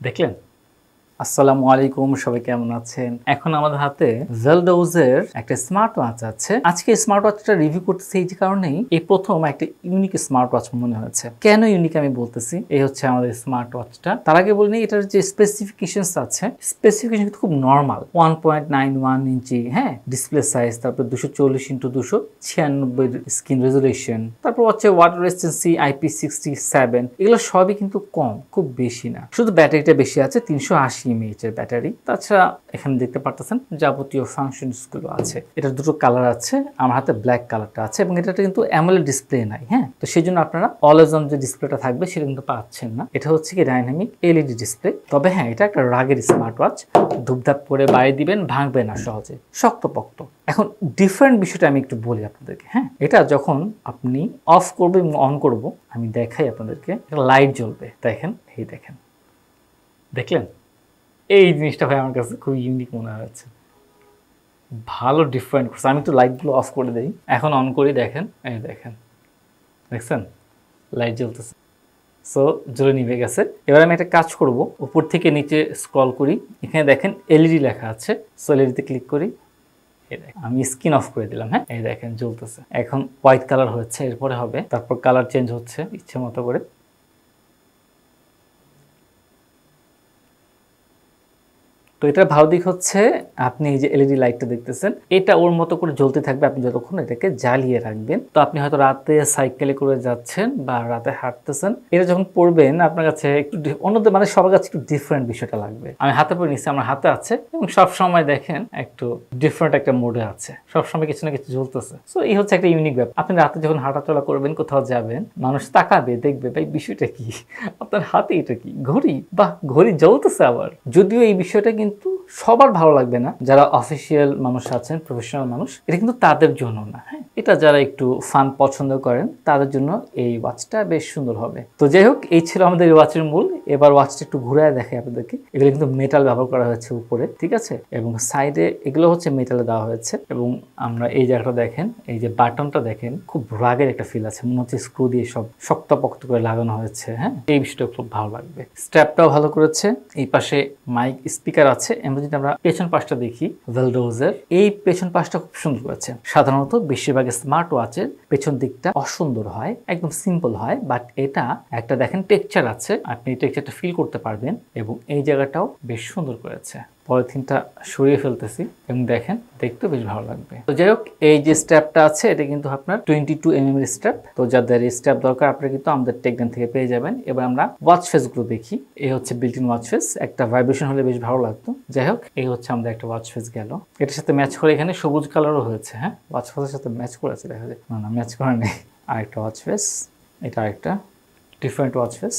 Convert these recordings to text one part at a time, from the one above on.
দেখলেন? আসসালামু আলাইকুম, সবাই কেমন আছেন? এখন আমাদের হাতে ভেলডোজের একটা স্মার্ট ওয়াচ আছে। আজকে স্মার্ট ওয়াচটা রিভিউ করতেছি এই কারণেই, এই প্রথম একটা ইউনিক স্মার্ট ওয়াচ মনে হয়েছে। কেন ইউনিক আমি বলতেছি, এই হচ্ছে আমাদের স্মার্ট ওয়াচটা। তার আগে বলিনি, এটার যে স্পেসিফিকেশনস আছে, স্পেসিফিকেশন কিন্তু খুব নর্মাল। 1.91 ইঞ্চি ডিসপ্লে সাইজ, তারপর 240x296 স্ক্রিন রেজোলিউশন, তারপর হচ্ছে ওয়াটার রেজিস্ট্যান্সি IP67। এগুলো সবই কিন্তু কম, খুব বেশি না। শুধু ব্যাটারিটা বেশি আছে, 380 mAh এর ব্যাটারি। তাছাড়া এখানে দেখতে পারতেছেন যাবতীয় ফাংশনস গুলো আছে। এটার দুটো কালার আছে, আমার হাতে ব্ল্যাক কালারটা আছে, এবং এটা কিন্তু অ্যামোলেড ডিসপ্লে নাই। তো সেই জন্য আপনারা অলওয়েজ অন যে ডিসপ্লেটা থাকবে সেটা কিন্তু পাচ্ছেন না। এটা হচ্ছে কি ডাইনামিক এলইডি ডিসপ্লে। তবে এটা একটা রাগের স্মার্ট ওয়াচ, ধূপধাপ করে বাইরে দিবেন, ভাঙবে না সহজে, শক্তপোক্ত। এখন ডিফারেন্ট বিষয়টা আমি একটু বলি আপনাদেরকে। এটা যখন আপনি অফ করবো এবং অন করব, আমি দেখাই আপনাদেরকে, লাইট জ্বলবে। দেখেন, এই দেখেন, দেখলেন? এই জিনিসটা ভাই আমার কাছে খুব ইউনিক মনে হয়েছে, ভালো ডিফারেন্ট করছে। আমি একটু লাইটগুলো অফ করে দিই, এখন অন করি। দেখেন, এই দেখেন, দেখছেন লাইট জ্বলতেছে। সো জ্বলে নিভে গেছে। এবার আমি একটা কাজ করব, উপর থেকে নিচে স্ক্রল করি, এখানে দেখেন এলইডি লেখা আছে। সো এলইডিতে ক্লিক করি, আমি স্ক্রিন অফ করে দিলাম। এই দেখেন জ্বলতেছে। এখন হোয়াইট কালার হচ্ছে, এরপরে হবে, তারপর কালার চেঞ্জ হচ্ছে ইচ্ছে মতো করে। তো এটার ভালো দিক হচ্ছে, আপনি এই যে এলইডি লাইটটা দেখতেছেন, এটা ওর মতো করে জ্বলতে থাকবে, আপনি যতক্ষণ এটাকে জ্বালিয়ে রাখবেন। তো আপনি হয়তো রাতে সাইকেলে করে যাচ্ছেন বা রাতে হাঁটতেছেন, এটা যখন পড়বেন আপনার কাছে একটু অন্যদের, মানে সবার কাছে একটু ডিফারেন্ট বিষয়টা লাগবে। আমি হাতে পরে নিচ্ছি, আমার হাতে আছে, এবং সব সময় দেখেন একটু ডিফারেন্ট একটা মোডে আছে, সবসময় কিছু না কিছু জ্বলতেছে। সো এই হচ্ছে একটা ইউনিক ব্যাপার। আপনি রাতে যখন হাঁটাচলা করবেন, কোথাও যাবেন, মানুষ তাকাবে, দেখবে ভাই বিষয়টা কি, আপনার হাতে এটা কি, ঘড়ি, বা ঘড়ি জ্বলতেছে। আবার যদিও এই বিষয়টা কিন্তু সবার ভালো লাগবে না, যারা অফিসিয়াল মানুষ আছেন, প্রফেশনাল মানুষ, এটা কিন্তু তাদের জন্য না। এটা যারা একটু ফান পছন্দ করেন তাদের জন্য এই ওয়াচটা বেশ সুন্দর হবে। তো যাই হোক, এই ছিল আমাদের এই ওয়াচের মূল। এবার ওয়াচটা একটু ঘুরায় দেখাই আপনাদেরকে। এগুলো কিন্তু মেটাল ব্যবহার করা হয়েছে উপরে, ঠিক আছে, এবং সাইডে এগুলো হচ্ছে মেটালে দেওয়া হয়েছে। এবং আমরা এই জায়গাটা দেখেন, এই যে বাটনটা দেখেন, খুব রাগের একটা ফিল আছে, মনে হচ্ছে স্ক্রু দিয়ে সব শক্তপোক্ত করে লাগানো হয়েছে। এই বিষয়টা খুব ভালো লাগবে। স্ট্র্যাপটাও ভালো করেছে। এই পাশে মাইক স্পিকার আছে। যদি আমরা পেছন পাশটা দেখি, ভেলডোজের এই পেছন পাশটা খুব সুন্দর করেছে। সাধারণত বেশিরভাগ স্মার্ট ওয়াচের পেছন দিকটা অসুন্দর হয়, একদম সিম্পল হয়, বাট এটা একটা দেখেন টেক্সচার আছে, আপনি টেক্সচারটা ফিল করতে পারবেন। এবং এই জায়গাটাও বেশ সুন্দর করেছে। পলিথিনটা সরিয়ে ফেলতেছি, এবং দেখেন দেখতে বেশ ভালো লাগবে। তো যাই হোক, এই যে স্ট্র্যাপটা আছে, এটা কিন্তু আপনার 22 mm এর স্ট্র্যাপ। তো যাদের এই স্ট্র্যাপ দরকার, আপনারা কিন্তু আমাদের টেকডেন থেকে পেয়ে যাবেন। এবার আমরা ওয়াচ ফেস গুলো দেখি। এই হচ্ছে বিল্ট ইন ওয়াচ ফেস, একটা ভাইব্রেশন হলে বেশ ভালো লাগতো। যাই হোক, এই হচ্ছে আমাদের একটা ওয়াচ ফেস গেল। এটার সাথে ম্যাচ করে এখানে সবুজ কালারও হয়েছে। ওয়াচ ফেসের সাথে ম্যাচ করেছে, দেখা যায়। না, ম্যাচ করে নেই। আরেকটা ওয়াচ ফেস, এটা আরেকটা ডিফারেন্ট ওয়াচ ফেস।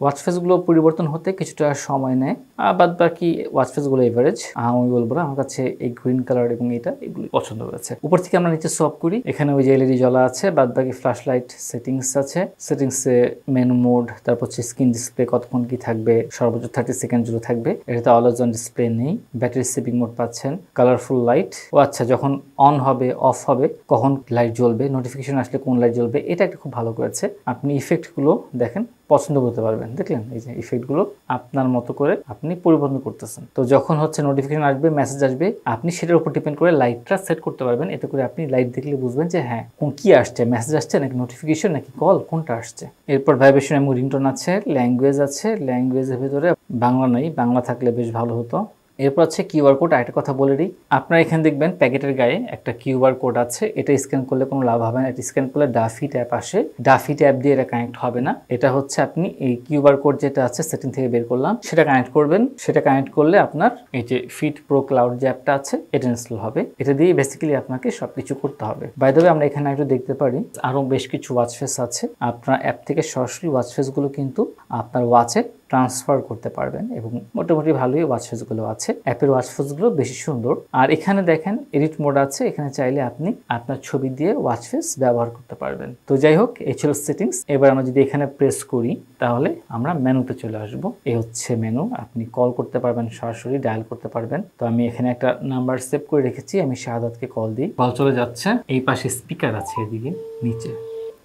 ওয়াচ ফেসগুলো পরিবর্তন হতে কিছুটা সময় নেয়, বাদ বাকি ওয়াচ ফেসগুলো এভারেজ। আমি বলবো না, আমার কাছে এই গ্রিন কালার এবং এগুলো পছন্দ হয়েছে। উপর থেকে আমরা নিচে সোয়াপ করি, এখানে ওই যে এলইডি জ্বলা আছে, বাদ বাকি ফ্ল্যাশ লাইট সেটিংস আছে। সেটিংসে মেনু মোড, তারপর হচ্ছে স্ক্রিন ডিসপ্লে কতক্ষণ কি থাকবে, সর্বোচ্চ 30 সেকেন্ড জুড়ে থাকবে। এটাতে অলওয়েজ অন ডিসপ্লে নেই। ব্যাটারি সেভিং মোড পাচ্ছেন, কালারফুল লাইট। ও আচ্ছা, যখন অন হবে অফ হবে, কখন লাইট জ্বলবে, নোটিফিকেশন আসলে কোন লাইট জ্বলবে, এটা একটা খুব ভালো করেছে। আপনি ইফেক্টগুলো দেখেন, পছন্দ করতে পারবেন। দেখলেন, এই যে ইফেক্টগুলো আপনার মতো করে আপনি পরিবর্তন করতেছেন। তো যখন হচ্ছে নোটিফিকেশন আসবে, মেসেজ আসবে, আপনি সেটার উপর ডিপেন্ড করে লাইটটা সেট করতে পারবেন। এতে করে আপনি লাইট দেখলে বুঝবেন যে কোন কি আসছে, মেসেজ আসছে নাকি নোটিফিকেশন নাকি কল, কোনটা আসছে। এরপর ভাইব্রেশন এবং রিংটোন আছে, ল্যাঙ্গুয়েজ আছে। ল্যাঙ্গুয়েজের ভিতরে বাংলা নেই, বাংলা থাকলে বেশ ভালো হতো। এরপর আছে কিউআর কোড। আরেকটা কথা বলে দিই, আপনারা এখানে দেখবেন প্যাকেটের গায়ে একটা কিউআর কোড আছে। এটা স্ক্যান করলে কোনো লাভ হবে না। এটা স্ক্যান করলে ডাফি ট্যাপ আসে, ডাফি ট্যাপ দিয়ে এটা কানেক্ট হবে না। এটা হচ্ছে আপনি এই কিউআর কোড যেটা আছে সেটিং থেকে বের করলাম, সেটা কানেক্ট করবেন। সেটা কানেক্ট করলে আপনার এই যে ফিট প্রো ক্লাউড যে অ্যাপটা আছে, এটা ইনস্টল হবে। এটা দিয়ে বেসিক্যালি আপনাকে সবকিছু করতে হবে। বাই দ্য ওয়ে, আমরা এখানে একটু দেখতে পারি আরো বেশ কিছু ওয়াচ ফেস আছে। আপনার অ্যাপ থেকে সরাসরি ওয়াচ ফেসগুলো কিন্তু আপনার ওয়াচে ট্রান্সফার করতে পারবেন, এবং মোটামুটি ভালোই ওয়াচ ফেসগুলো আছে। অ্যাপের ওয়াচ ফেসগুলো বেশি সুন্দর। আর এখানে দেখেন এডিট মোড আছে, এখানে চাইলে আপনি আপনার ছবি দিয়ে ওয়াচ ফেস ব্যবহার করতে পারবেন। তো যাই হোক, এই ছিল সেটিংস। এবার আমরা যদি এখানে প্রেস করি, তাহলে আমরা মেনুতে চলে আসব। এই হচ্ছে মেনু, আপনি কল করতে পারবেন, সরাসরি ডায়াল করতে পারবেন। তো আমি এখানে একটা নাম্বার সেভ করে রেখেছি, আমি শাহাদাতকে কল দিই। কল চলে যাচ্ছে। এই পাশে স্পিকার আছে, এদিকে নিচে।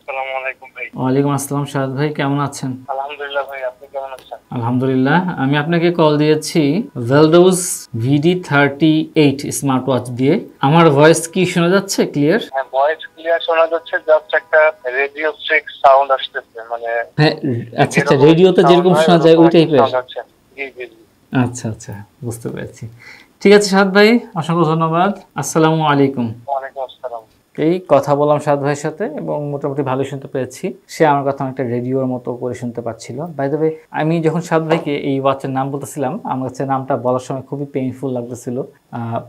আসসালামু আলাইকুম ভাই। ওয়ালাইকুম আসসালাম। শাহাদ ভাই, কেমন আছেন? আলহামদুলিল্লাহ ভাই, আপনি কেমন আছেন? আলহামদুলিল্লাহ, আমি আপনাকে কল দিয়েছি ভেলডোজ VD38 স্মার্ট ওয়াচ দিয়ে। আমার ভয়েস কি শোনা যাচ্ছে ক্লিয়ার? হ্যাঁ, ভয়েস ক্লিয়ার শোনা যাচ্ছে, জাস্ট একটা রেডিও ফ্রিক সাউন্ড আসতেছে, মানে হ্যাঁ, আচ্ছা আচ্ছা, যেরকম রেডিওতে সাউন্ড যেরকম হয় শোনা যায় ওরকম ওই একটা টাইপের। সাউন্ড আছে। জি জি জি। আচ্ছা আচ্ছা, বুঝতে পেরেছি। ঠিক আছে সাদ ভাই, অসংখ্য ধন্যবাদ। আসসালামু আলাইকুম। ওয়ালাইকুম আসসালাম। এই কথা বললাম সাদ ভাইয়ের সাথে এবং মোটামুটি ভালো শুনতে পেরেছি। সে আমার কথা অনেকটা রেডিওর মতো করে শুনতে পাচ্ছিল। বাই দ্য ওয়ে, আমি যখন সাদ ভাইকে এই ওয়াচের নাম বলতেছিলাম, আমার কাছে নামটা বলার সময় খুবই পেইনফুল লাগতেছিল।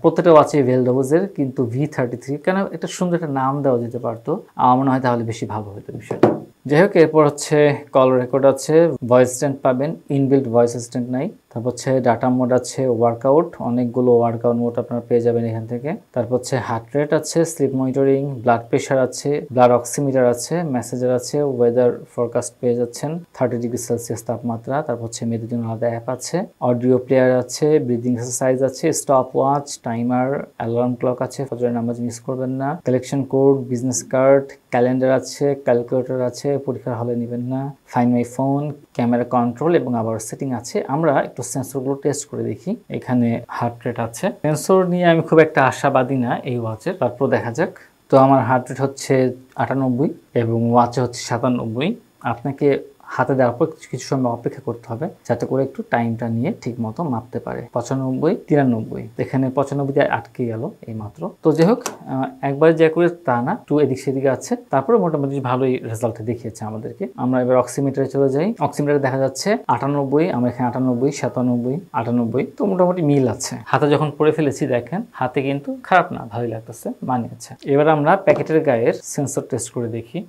প্রত্যেকটা ওয়াচে ভেলডোজের, কিন্তু V33 কেন একটা সুন্দর একটা নাম দেওয়া যেতে পারতো, আমার মনে হয় তাহলে বেশি ভালো হতো বিষয়টা। যাই হোক, এরপর হচ্ছে কল রেকর্ড আছে, ভয়েস স্ট্যান্ড পাবেন, ইনবিল্ট ভয়েস স্ট্যান্ড নাই। তারপর হচ্ছে ডাটা মোড আছে, ওয়ার্কআউট, অনেকগুলো ওয়ার্কআউট মোড আপনারা পেয়ে যাবেন এখান থেকে। তারপর হচ্ছে হার্ট রেট আছে, স্লিপ মনিটরিং, ব্লাড প্রেশার আছে, ব্লাড অক্সিমিটার আছে, মেসেঞ্জার আছে, ওয়েদার ফরকাস্ট পেয়ে যাচ্ছেন, 30°C তাপমাত্রা। তারপর হচ্ছে মেয়েদের জন্য আলাদা অ্যাপ আছে, অডিও প্লেয়ার আছে, ব্রিদিং এক্সারসাইজ আছে, stop watch, timer, alarm clock আছে, ফজরের নামাজ মিস করবেন না, collection code, business card, calendar আছে, ক্যালকুলেটর আছে, পরীক্ষার হলে নেবেন না, fine my phone, camera control এবং আবার সেটিং আছে। আমরা একটু সেন্সরগুলো টেস্ট করে দেখি। এখানে হার্ট রেট আছে, সেন্সর নিয়ে আমি খুব একটা আশাবাদী না এই ওয়াচের, তারপর দেখা যাক। তো আমার হার্ট রেট হচ্ছে 98 এবং ওয়াচে হচ্ছে 97। আপনাকে হাতে দেওয়ার পর কিছু সময় অপেক্ষা করতে হবে যাতে করে একটু টাইমটা নিয়ে ঠিক মতো মাপতে পারে। 95, 93, এখানে 95 দিয়ে আটকে গেল এই মাত্র। তো যাই হোক, একবার যা করে তা না, একটু এদিক সেদিকে আছে, তারপরে মোটামুটি ভালোই রেজাল্ট দেখিয়েছে আমাদেরকে। আমরা এবার অক্সিমিটারে চলে যাই। অক্সিমিটারে দেখা যাচ্ছে 98, আমরা এখানে 98, 97, 98, তো মোটামুটি মিল আছে। হাতে যখন পরে ফেলেছি দেখেন, হাতে কিন্তু খারাপ না, ভালোই লাগতেছে, মানিয়েছে। এবার আমরা প্যাকেটের গায়ের সেন্সর টেস্ট করে দেখি।